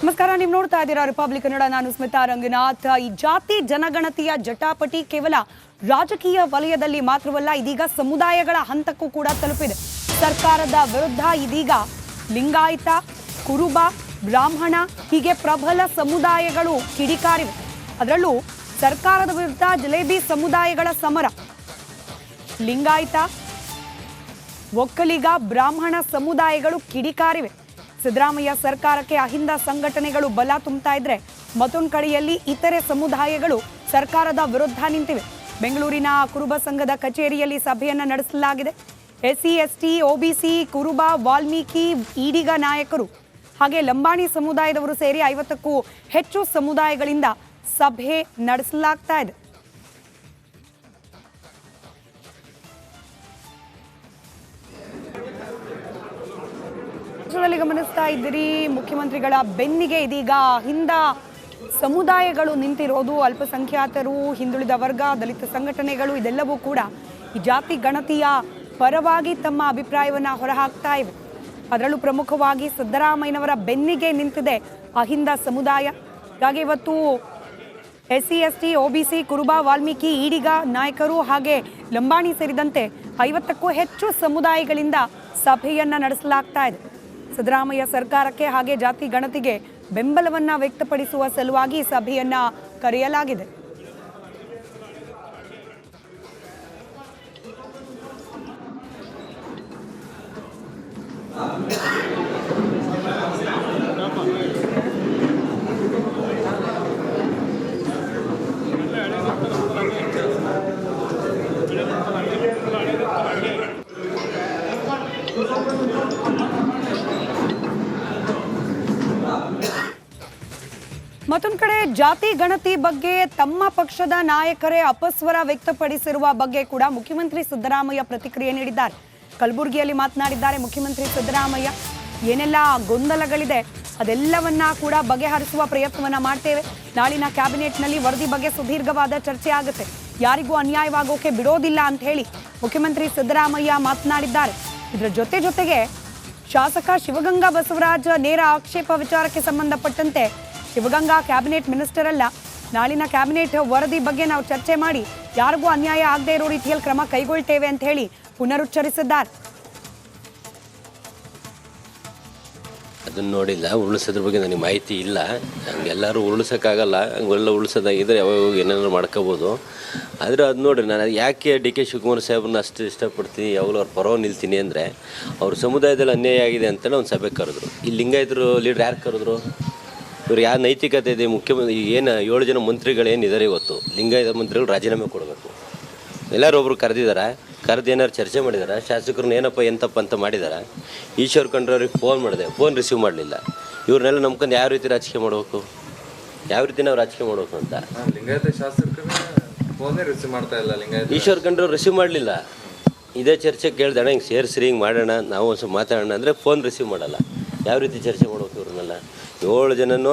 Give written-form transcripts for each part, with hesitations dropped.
ನಮಸ್ಕಾರ, ನೀವು ನೋಡ್ತಾ ಇದ್ದೀರಾ ರಿಪಬ್ಲಿಕ್ ಕನ್ನಡ. ನಾನು ಸ್ಮಿತಾ ರಂಗನಾಥ್. ಈ ಜಾತಿ ಜನಗಣತಿಯ ಜಟಾಪಟಿ ಕೇವಲ ರಾಜಕೀಯ ವಲಯದಲ್ಲಿ ಮಾತ್ರವಲ್ಲ, ಇದೀಗ ಸಮುದಾಯಗಳ ಹಂತಕ್ಕೂ ಕೂಡ ತಲುಪಿದೆ. ಸರ್ಕಾರದ ವಿರುದ್ಧ ಇದೀಗ ಲಿಂಗಾಯತ, ಕುರುಬ, ಬ್ರಾಹ್ಮಣ ಹೀಗೆ ಪ್ರಬಲ ಸಮುದಾಯಗಳು ಕಿಡಿಕಾರಿವೆ. ಅದರಲ್ಲೂ ಸರ್ಕಾರದ ವಿರುದ್ಧ ಜಲೇಬಿ ಸಮುದಾಯಗಳ ಸಮರ. ಲಿಂಗಾಯತ, ಒಕ್ಕಲಿಗ, ಬ್ರಾಹ್ಮಣ ಸಮುದಾಯಗಳು ಕಿಡಿಕಾರಿವೆ. ಸಿದ್ದರಾಮಯ್ಯ ಸರ್ಕಾರಕ್ಕೆ ಅಹಿಂದ ಸಂಘಟನೆಗಳು ಬಲ ತುಂಬುತ್ತಾ ಇದ್ರೆ, ಮತ್ತೊಂದು ಕಡೆಯಲ್ಲಿ ಇತರೆ ಸಮುದಾಯಗಳು ಸರ್ಕಾರದ ವಿರುದ್ಧ ನಿಂತಿವೆ. ಬೆಂಗಳೂರಿನ ಕುರುಬ ಸಂಘದ ಕಚೇರಿಯಲ್ಲಿ ಸಭೆಯನ್ನು ನಡೆಸಲಾಗಿದೆ. SC, ST, OBC, ಕುರುಬ, ವಾಲ್ಮೀಕಿ, ಈಡಿಗ ನಾಯಕರು ಹಾಗೆ ಲಂಬಾಣಿ ಸಮುದಾಯದವರು ಸೇರಿ 50ಕ್ಕೂ ಹೆಚ್ಚು ಸಮುದಾಯಗಳಿಂದ ಸಭೆ ನಡೆಸಲಾಗ್ತಾ ಇದೆ. ಗಮನಿಸ್ತಾ ಇದ್ದೀರಿ, ಮುಖ್ಯಮಂತ್ರಿಗಳ ಬೆನ್ನಿಗೆ ಇದೀಗ ಹಿಂದ ಸಮುದಾಯಗಳು ನಿಂತಿರೋದು. ಅಲ್ಪಸಂಖ್ಯಾತರು, ಹಿಂದುಳಿದ ವರ್ಗ, ದಲಿತ ಸಂಘಟನೆಗಳು ಇದೆಲ್ಲವೂ ಕೂಡ ಈ ಜಾತಿ ಗಣತಿಯ ಪರವಾಗಿ ತಮ್ಮ ಅಭಿಪ್ರಾಯವನ್ನು ಹೊರಹಾಕ್ತಾ ಇವೆ. ಅದರಲ್ಲೂ ಪ್ರಮುಖವಾಗಿ ಸಿದ್ದರಾಮಯ್ಯನವರ ಬೆನ್ನಿಗೆ ನಿಂತಿದೆ ಅಹಿಂದ ಸಮುದಾಯ. ಹಾಗೆ ಇವತ್ತು SC, ST, OBC, ಕುರುಬ, ವಾಲ್ಮೀಕಿ, ಈಡಿಗ ನಾಯಕರು ಹಾಗೆ ಲಂಬಾಣಿ ಸೇರಿದಂತೆ 50ಕ್ಕೂ ಹೆಚ್ಚು ಸಮುದಾಯಗಳಿಂದ ಸಭೆಯನ್ನು ನಡೆಸಲಾಗ್ತಾ ಇದೆ. ಸಿದ್ದರಾಮಯ್ಯ ಸರ್ಕಾರಕ್ಕೆ ಹಾಗೆ ಜಾತಿ ಗಣತಿಗೆ ಬೆಂಬಲವನ್ನ ವ್ಯಕ್ತಪಡಿಸುವ ಸಲುವಾಗಿ ಸಭೆಯನ್ನ ಕರೆಯಲಾಗಿದೆ. ಮತ್ತೊಂದು ಕಡೆ ಜಾತಿ ಗಣತಿ ಬಗ್ಗೆ ತಮ್ಮ ಪಕ್ಷದ ನಾಯಕರೇ ಅಪಸ್ವರ ವ್ಯಕ್ತಪಡಿಸಿರುವ ಬಗ್ಗೆ ಕೂಡ ಮುಖ್ಯಮಂತ್ರಿ ಸಿದ್ದರಾಮಯ್ಯ ಪ್ರತಿಕ್ರಿಯೆ ನೀಡಿದ್ದಾರೆ. ಕಲಬುರಗಿಯಲ್ಲಿ ಮಾತನಾಡಿದ್ದಾರೆ ಮುಖ್ಯಮಂತ್ರಿ ಸಿದ್ದರಾಮಯ್ಯ. ಏನೆಲ್ಲ ಗೊಂದಲಗಳಿದೆ ಅದೆಲ್ಲವನ್ನ ಕೂಡ ಬಗೆಹರಿಸುವ ಪ್ರಯತ್ನವನ್ನ ಮಾಡ್ತೇವೆ. ನಾಳಿನ ಕ್ಯಾಬಿನೆಟ್ನಲ್ಲಿ ವರದಿ ಬಗ್ಗೆ ಸುದೀರ್ಘವಾದ ಚರ್ಚೆ ಆಗುತ್ತೆ. ಯಾರಿಗೂ ಅನ್ಯಾಯವಾಗೋಕೆ ಬಿಡೋದಿಲ್ಲ ಅಂತ ಹೇಳಿ ಮುಖ್ಯಮಂತ್ರಿ ಸಿದ್ದರಾಮಯ್ಯ ಮಾತನಾಡಿದ್ದಾರೆ. ಇದರ ಜೊತೆಗೆ ಶಾಸಕ ಶಿವಗಂಗಾ ಬಸವರಾಜ್ ನೇರ ಆಕ್ಷೇಪ ವಿಚಾರಕ್ಕೆ ಸಂಬಂಧಪಟ್ಟಂತೆ ಶಿವಗಂಗಾ ಕ್ಯಾಬಿನೆಟ್ ಮಿನಿಸ್ಟರ್ ಅಲ್ಲ, ನಾಳಿನ ಕ್ಯಾಬಿನೆಟ್ ವರದಿ ಬಗ್ಗೆ ನಾವು ಚರ್ಚೆ ಮಾಡಿ ಯಾರಿಗೂ ಅನ್ಯಾಯ ಆಗದೆ ಇರೋ ರೀತಿಯಲ್ಲಿ ಕ್ರಮ ಕೈಗೊಳ್ತೇವೆ ಅಂತ ಹೇಳಿ ಪುನರುಚ್ಚರಿಸಿದ್ದಾರೆ. ಅದನ್ನು ನೋಡಿಲ್ಲ, ಉರುಳಿಸೋದ್ರ ಬಗ್ಗೆ ನನಗೆ ಮಾಹಿತಿ ಇಲ್ಲ. ಎಲ್ಲರೂ ಉರುಳಿಸೋಕ್ಕಾಗಲ್ಲ, ಹಂಗೆಲ್ಲ ಉರುಳಿಸೋದಾಗಿದ್ದರೆ ಯಾವಾಗ ಏನಾದ್ರು ಮಾಡ್ಕೋಬೋದು. ಆದರೆ ಅದು ನೋಡಿರಿ, ನಾನು ಯಾಕೆ DK ಶಿವಕುಮಾರ್ ಸಾಹೇಬ್ರನ್ನ ಅಷ್ಟು ಇಷ್ಟಪಡ್ತೀನಿ, ಯಾವಾಗಲೂ ಅವ್ರ ಪರವಾಗಿ ನಿಲ್ತೀನಿ ಅಂದರೆ, ಅವ್ರ ಸಮುದಾಯದಲ್ಲಿ ಅನ್ಯಾಯ ಆಗಿದೆ ಅಂತಲೇ ಒಂದು ಸಭೆ ಕರೆದ್ರು. ಈ ಲಿಂಗಾಯತರು ಲೀಡ್ರ್ ಯಾರು ಕರೆದ್ರು? ಇವ್ರು ಯಾವ ನೈತಿಕತೆ ಇದೆ? ಮುಖ್ಯಮಂತ್ರಿ ಏನು 7 ಜನ ಮಂತ್ರಿಗಳು ಏನಿದ್ದಾರೆ ಇವತ್ತು, ಲಿಂಗಾಯತ ಮಂತ್ರಿಗಳು ರಾಜೀನಾಮೆ ಕೊಡಬೇಕು. ಎಲ್ಲರೂ ಒಬ್ರು ಕರೆದಿದ್ದಾರೆ, ಕರೆದು ಏನಾರು ಚರ್ಚೆ ಮಾಡಿದ್ದಾರೆ, ಶಾಸಕರನ್ನ ಏನಪ್ಪ ಎಂತಪ್ಪ ಅಂತ ಮಾಡಿದ್ದಾರೆ. ಈಶ್ವರ್ ಖಂಡ್ರವ್ರಿಗೆ ಫೋನ್ ಮಾಡಿದೆ, ಫೋನ್ ರಿಸೀವ್ ಮಾಡಲಿಲ್ಲ. ಇವ್ರನ್ನೆಲ್ಲ ನಂಬ್ಕೊಂಡು ಯಾವ ರೀತಿ ರಾಜಕೀಯ ಮಾಡಬೇಕು, ಯಾವ ರೀತಿ ನಾವು ರಾಜಕೀಯ ಮಾಡಬೇಕು ಅಂತ ಲಿಂಗಾಯತ ಶಾಸಕರನ್ನ ಫೋನೇ ರಿಸೀವ್ ಮಾಡ್ತಾ ಇಲ್ಲ. ಲಿಂಗಾಯತ ಈಶ್ವರ್ ಖಂಡ್ರವ್ರು ರಿಸೀವ್ ಮಾಡಲಿಲ್ಲ. ಇದೇ ಚರ್ಚೆ ಕೇಳ್ದಾಣ, ಹಿಂಗೆ ಸೇರಿಸ್ರಿ, ಹಿಂಗೆ ಮಾಡೋಣ, ನಾವು ಒಂದು ಸ್ವಲ್ಪ ಮಾತಾಡೋಣ ಅಂದರೆ ಫೋನ್ ರಿಸೀವ್ ಮಾಡಲ್ಲ. ಯಾವ ರೀತಿ ಚರ್ಚೆ ಮಾಡ್ಬೇಕು? ಇವ್ರನ್ನೆಲ್ಲ 7 ಜನನೂ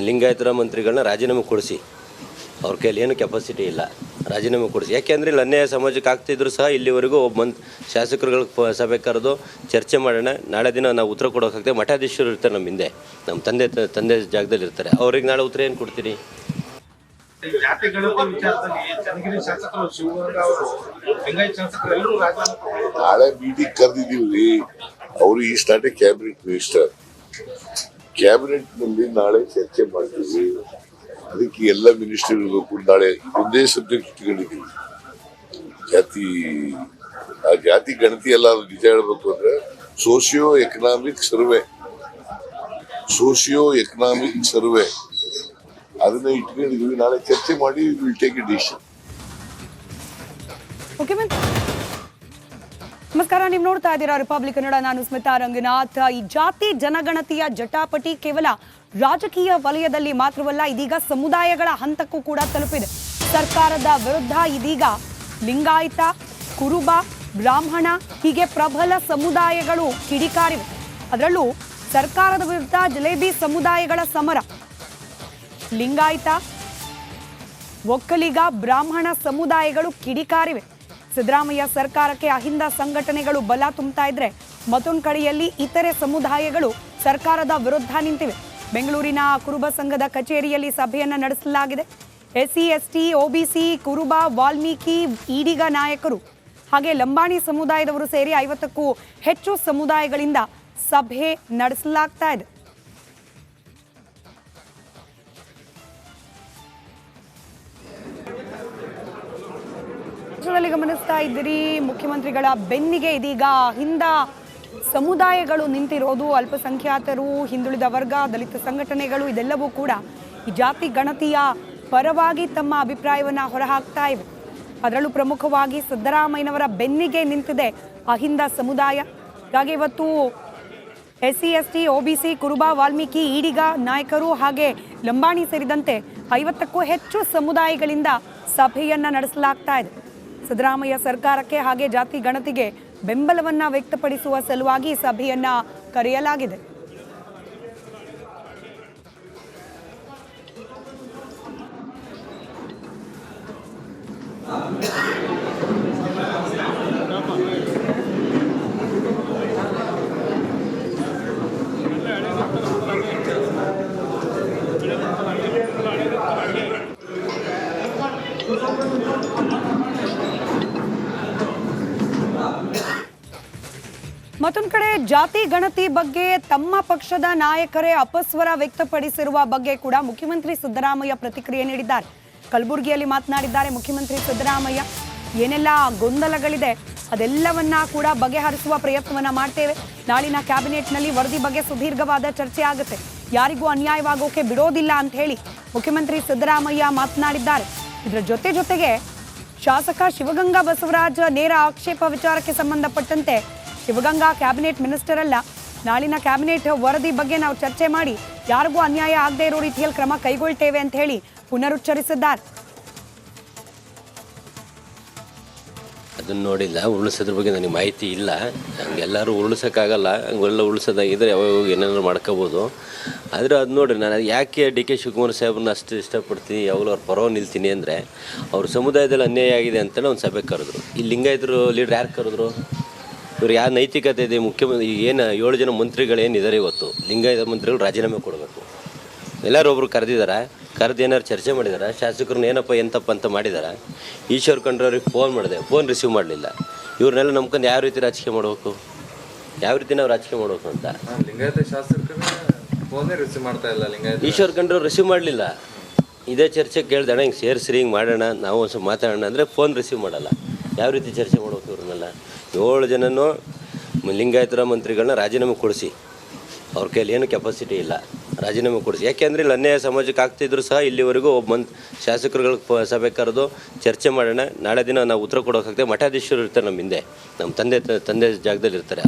ಲಿಂಗಾಯತರ ಮಂತ್ರಿಗಳನ್ನ ರಾಜೀನಾಮೆ ಕೊಡಿಸಿ, ಅವ್ರ ಕೈಯಲ್ಲಿ ಏನು ಕೆಪಾಸಿಟಿ ಇಲ್ಲ, ರಾಜೀನಾಮೆ ಕೊಡಿಸಿ. ಯಾಕೆಂದರೆ ಇಲ್ಲಿ ಅನ್ಯಾಯ ಸಮಾಜಕ್ಕೆ ಆಗ್ತಿದ್ರು ಸಹ ಇಲ್ಲಿವರೆಗೂ ಒಬ್ಬ ಶಾಸಕರುಗಳ ಸಭೆ ಕರೆದು ಚರ್ಚೆ ಮಾಡೋಣ, ನಾಳೆ ದಿನ ನಾವು ಉತ್ತರ ಕೊಡೋಕ್ಕಾಗ್ತದೆ. ಮಠಾಧೀಶರು ಇರ್ತಾರೆ ನಮ್ಮ ಹಿಂದೆ, ನಮ್ಮ ತಂದೆ ಜಾಗದಲ್ಲಿ ಇರ್ತಾರೆ, ಅವ್ರಿಗೆ ನಾಳೆ ಉತ್ತರ ಏನು ಕೊಡ್ತೀರಿ? ನಾಳೆ ಮೀಟಿಂಗ್ ಕರೆದಿದ್ದೀವಿ. ಅವರು ಈ ಸ್ಟಾರ್ಟ್ ಕ್ಯಾಬಿನೆಟ್ ಮಿನಿಸ್ಟರ್, ಕ್ಯಾಬಿನೆಟ್ ನಲ್ಲಿ ನಾಳೆ ಚರ್ಚೆ ಮಾಡ್ತೀವಿ. ಅದಕ್ಕೆ ಎಲ್ಲ ಮಿನಿಸ್ಟರ್ ಇರಬೇಕು. ನಾಳೆ ಒಂದೇ ಸಬ್ಜೆಕ್ಟ್ ಇಟ್ಕೊಂಡಿದ್ದೀವಿ, ಜಾತಿ ಗಣತಿ ಎಲ್ಲ ನಿಜ ಹೇಳ್ಬೇಕು ಅಂದ್ರೆ ಸೋಶಿಯೋ ಎಕನಾಮಿಕ್ ಸರ್ವೆ ಅದನ್ನ ಇಟ್ಕೊಂಡಿದ್ದೀವಿ. ನಾಳೆ ಚರ್ಚೆ ಮಾಡಿ ವಿಲ್ ಟೇಕ್ ಎ ಡಿಸಿಷನ್. ನಮಸ್ಕಾರ, ನೀವು ನೋಡ್ತಾ ಇದ್ದೀರಾ ರಿಪಬ್ಲಿಕ್ ಕನ್ನಡ. ನಾನು ಸ್ಮಿತಾ ರಂಗನಾಥ್. ಈ ಜಾತಿ ಜನಗಣತಿಯ ಜಟಾಪಟಿ ಕೇವಲ ರಾಜಕೀಯ ವಲಯದಲ್ಲಿ ಮಾತ್ರವಲ್ಲ, ಇದೀಗ ಸಮುದಾಯಗಳ ಹಂತಕ್ಕೂ ಕೂಡ ತಲುಪಿದೆ. ಸರ್ಕಾರದ ವಿರುದ್ಧ ಇದೀಗ ಲಿಂಗಾಯತ, ಕುರುಬ, ಬ್ರಾಹ್ಮಣ ಹೀಗೆ ಪ್ರಬಲ ಸಮುದಾಯಗಳು ಕಿಡಿಕಾರಿವೆ. ಅದರಲ್ಲೂ ಸರ್ಕಾರದ ವಿರುದ್ಧ ಜಲೇಬಿ ಸಮುದಾಯಗಳ ಸಮರ. ಲಿಂಗಾಯತ, ಒಕ್ಕಲಿಗ, ಬ್ರಾಹ್ಮಣ ಸಮುದಾಯಗಳು ಕಿಡಿಕಾರಿವೆ. ಸಿದ್ದರಾಮಯ್ಯ ಸರ್ಕಾರಕ್ಕೆ ಅಹಿಂದ ಸಂಘಟನೆಗಳು ಬಲ ತುಂಬುತ್ತಾ ಇದ್ರೆ, ಮತ್ತೊಂದು ಕಡೆಯಲ್ಲಿ ಇತರೆ ಸಮುದಾಯಗಳು ಸರ್ಕಾರದ ವಿರುದ್ಧ ನಿಂತಿವೆ. ಬೆಂಗಳೂರಿನ ಕುರುಬ ಸಂಘದ ಕಚೇರಿಯಲ್ಲಿ ಸಭೆಯನ್ನು ನಡೆಸಲಾಗಿದೆ. SC, ST, OBC, ಕುರುಬ, ವಾಲ್ಮೀಕಿ, ಈಡಿಗ ನಾಯಕರು ಹಾಗೆ ಲಂಬಾಣಿ ಸಮುದಾಯದವರು ಸೇರಿ 50ಕ್ಕೂ ಹೆಚ್ಚು ಸಮುದಾಯಗಳಿಂದ ಸಭೆ ನಡೆಸಲಾಗ್ತಾ ಇದೆ. ಗಮನಿಸ್ತಾ ಇದ್ದೀರಿ, ಮುಖ್ಯಮಂತ್ರಿಗಳ ಬೆನ್ನಿಗೆ ಇದೀಗ ಹಿಂದ ಸಮುದಾಯಗಳು ನಿಂತಿರೋದು. ಅಲ್ಪಸಂಖ್ಯಾತರು, ಹಿಂದುಳಿದ ವರ್ಗ, ದಲಿತ ಸಂಘಟನೆಗಳು ಇದೆಲ್ಲವೂ ಕೂಡ ಈ ಜಾತಿ ಗಣತಿಯ ಪರವಾಗಿ ತಮ್ಮ ಅಭಿಪ್ರಾಯವನ್ನು ಹೊರಹಾಕ್ತಾ ಇವೆ. ಅದರಲ್ಲೂ ಪ್ರಮುಖವಾಗಿ ಸಿದ್ದರಾಮಯ್ಯನವರ ಬೆನ್ನಿಗೆ ನಿಂತಿದೆ ಅಹಿಂದ ಸಮುದಾಯ. ಹಾಗೆ ಇವತ್ತು SC, ST, OBC, ಕುರುಬ, ವಾಲ್ಮೀಕಿ, ಈಡಿಗ ನಾಯಕರು ಹಾಗೆ ಲಂಬಾಣಿ ಸೇರಿದಂತೆ 50ಕ್ಕೂ ಹೆಚ್ಚು ಸಮುದಾಯಗಳಿಂದ ಸಭೆಯನ್ನ ನಡೆಸಲಾಗ್ತಾ ಇದೆ. ಸಿದ್ದರಾಮಯ್ಯ ಸರ್ಕಾರಕ್ಕೆ ಹಾಗೆ ಜಾತಿ ಗಣತಿಗೆ ಬೆಂಬಲವನ್ನ ವ್ಯಕ್ತಪಡಿಸುವ ಸಲುವಾಗಿ ಸಭೆಯನ್ನ ಕರೆಯಲಾಗಿದೆ. ಮತ್ತೊಂದು ಕಡೆ ಜಾತಿ ಗಣತಿ ಬಗ್ಗೆ ತಮ್ಮ ಪಕ್ಷದ ನಾಯಕರೇ ಅಪಸ್ವರ ವ್ಯಕ್ತಪಡಿಸಿರುವ ಬಗ್ಗೆ ಕೂಡ ಮುಖ್ಯಮಂತ್ರಿ ಸಿದ್ದರಾಮಯ್ಯ ಪ್ರತಿಕ್ರಿಯೆ ನೀಡಿದ್ದಾರೆ. ಕಲಬುರಗಿಯಲ್ಲಿ ಮಾತನಾಡಿದ್ದಾರೆ ಮುಖ್ಯಮಂತ್ರಿ ಸಿದ್ದರಾಮಯ್ಯ. ಏನೆಲ್ಲ ಗೊಂದಲಗಳಿದೆ ಅದೆಲ್ಲವನ್ನ ಕೂಡ ಬಗೆಹರಿಸುವ ಪ್ರಯತ್ನವನ್ನ ಮಾಡ್ತೇವೆ. ನಾಳಿನ ಕ್ಯಾಬಿನೆಟ್ನಲ್ಲಿ ವರದಿ ಬಗ್ಗೆ ಸುದೀರ್ಘವಾದ ಚರ್ಚೆ ಆಗುತ್ತೆ. ಯಾರಿಗೂ ಅನ್ಯಾಯವಾಗೋಕೆ ಬಿಡೋದಿಲ್ಲ ಅಂತ ಹೇಳಿ ಮುಖ್ಯಮಂತ್ರಿ ಸಿದ್ದರಾಮಯ್ಯ ಮಾತನಾಡಿದ್ದಾರೆ. ಇದರ ಜೊತೆಗೆ ಶಾಸಕ ಶಿವಗಂಗಾ ಬಸವರಾಜ್ ನೇರ ಆಕ್ಷೇಪ ವಿಚಾರಕ್ಕೆ ಸಂಬಂಧಪಟ್ಟಂತೆ ಶಿವಗಂಗಾ ಕ್ಯಾಬಿನೆಟ್ ಮಿನಿಸ್ಟರ್ ಅಲ್ಲ, ನಾಳಿನ ಕ್ಯಾಬಿನೆಟ್ ವರದಿ ಬಗ್ಗೆ ನಾವು ಚರ್ಚೆ ಮಾಡಿ ಯಾರಿಗೂ ಅನ್ಯಾಯ ಆಗದೆ ಇರೋ ರೀತಿಯಲ್ಲಿ ಕ್ರಮ ಕೈಗೊಳ್ತೇವೆ ಅಂತ ಹೇಳಿ ಪುನರುಚ್ಚರಿಸಿದ್ದಾರೆ. ಅದನ್ನು ನೋಡಿಲ್ಲ, ಉರುಳಿಸೋದ್ರ ಬಗ್ಗೆ ನನಗೆ ಮಾಹಿತಿ ಇಲ್ಲ. ಹಂಗೆಲ್ಲರೂ ಉರುಳಿಸೋಕ್ಕಾಗಲ್ಲ, ಹಂಗೆಲ್ಲ ಉರುಳಿಸೋದಾಗಿದ್ದರೆ ಯಾವಾಗ ಏನಾದ್ರು ಮಾಡ್ಕೋಬೋದು. ಆದರೆ ಅದು ನೋಡಿರಿ, ನಾನು ಯಾಕೆ DK ಶಿವಕುಮಾರ್ ಸಾಹೇಬ್ರನ್ನ ಅಷ್ಟು ಇಷ್ಟಪಡ್ತೀನಿ, ಯಾವಾಗಲೂ ಅವ್ರ ಪರವಾಗಿ ನಿಲ್ತೀನಿ ಅಂದರೆ ಅವ್ರ ಸಮುದಾಯದಲ್ಲಿ ಅನ್ಯಾಯ ಆಗಿದೆ ಅಂತೇಳಿ ಒಂದು ಸಭೆ ಕರೆದ್ರು. ಈ ಲಿಂಗಾಯತರು ಲೀಡ್ರ್ ಯಾರು ಕರೆದ್ರು? ಇವ್ರು ಯಾವ ನೈತಿಕತೆ ಇದೆ? ಮುಖ್ಯಮಂತ್ರಿ ಏನು 7 ಜನ ಮಂತ್ರಿಗಳೇನಿದ್ದಾರೆ ಇವತ್ತು, ಲಿಂಗಾಯತ ಮಂತ್ರಿಗಳು ರಾಜೀನಾಮೆ ಕೊಡಬೇಕು. ಎಲ್ಲರೂ ಒಬ್ರು ಕರೆದು ಏನಾದ್ರು ಚರ್ಚೆ ಮಾಡಿದಾರ? ಶಾಸಕರನ್ನ ಏನಪ್ಪ ಎಂತಪ್ಪ ಅಂತ ಮಾಡಿದಾರ? ಈಶ್ವರ್ ಖಂಡ್ರವ್ರಿಗೆ ಫೋನ್ ಮಾಡಿದೆ, ಫೋನ್ ರಿಸೀವ್ ಮಾಡಲಿಲ್ಲ. ಇವ್ರನ್ನೆಲ್ಲ ನಂಬ್ಕೊಂಡು ಯಾವ ರೀತಿ ರಾಜಕೀಯ ಮಾಡಬೇಕು, ಯಾವ ರೀತಿ ನಾವು ರಾಜಕೀಯ ಮಾಡಬೇಕು ಅಂತ ಲಿಂಗಾಯತ ಶಾಸಕರನ್ನ ಫೋನೇ ರಿಸೀವ್ ಮಾಡ್ತಾ ಇಲ್ಲ. ಲಿಂಗಾಯತ ಈಶ್ವರ್ ಖಂಡ್ರವ್ರು ರಿಸೀವ್ ಮಾಡಲಿಲ್ಲ. ಇದೇ ಚರ್ಚೆ ಕೇಳ್ದಣ್ಣ, ಹಿಂಗೆ ಸೇರಿಸ್ರಿ, ಹಿಂಗೆ ಮಾಡೋಣ, ನಾವು ಒಂದು ಸ್ವಲ್ಪ ಮಾತಾಡೋಣ ಅಂದರೆ ಫೋನ್ ರಿಸೀವ್ ಮಾಡಲ್ಲ. ಯಾವ ರೀತಿ ಚರ್ಚೆ ಮಾಡ್ಬೇಕು? ಇವ್ರನ್ನೆಲ್ಲ 7 ಜನನೂ ಲಿಂಗಾಯತರ ಮಂತ್ರಿಗಳನ್ನ ರಾಜೀನಾಮೆ ಕೊಡಿಸಿ. ಅವ್ರ ಕೈಯಲ್ಲಿ ಏನು ಕೆಪಾಸಿಟಿ ಇಲ್ಲ, ರಾಜೀನಾಮೆ ಕೊಡಿಸಿ. ಯಾಕೆಂದರೆ ಇಲ್ಲಿ ಅನ್ಯಾಯ ಸಮಾಜಕ್ಕೆ ಆಗ್ತಿದ್ರು ಸಹ ಇಲ್ಲಿವರೆಗೂ ಒಬ್ಬ ಶಾಸಕರುಗಳ ಸಭೆ ಕರೆದು ಚರ್ಚೆ ಮಾಡೋಣ, ನಾಳೆ ದಿನ ನಾವು ಉತ್ತರ ಕೊಡೋಕ್ಕಾಗ್ತದೆ. ಮಠಾಧೀಶರು ಇರ್ತಾರೆ ನಮ್ಮ ಹಿಂದೆ, ನಮ್ಮ ತಂದೆ ಜಾಗದಲ್ಲಿ ಇರ್ತಾರೆ.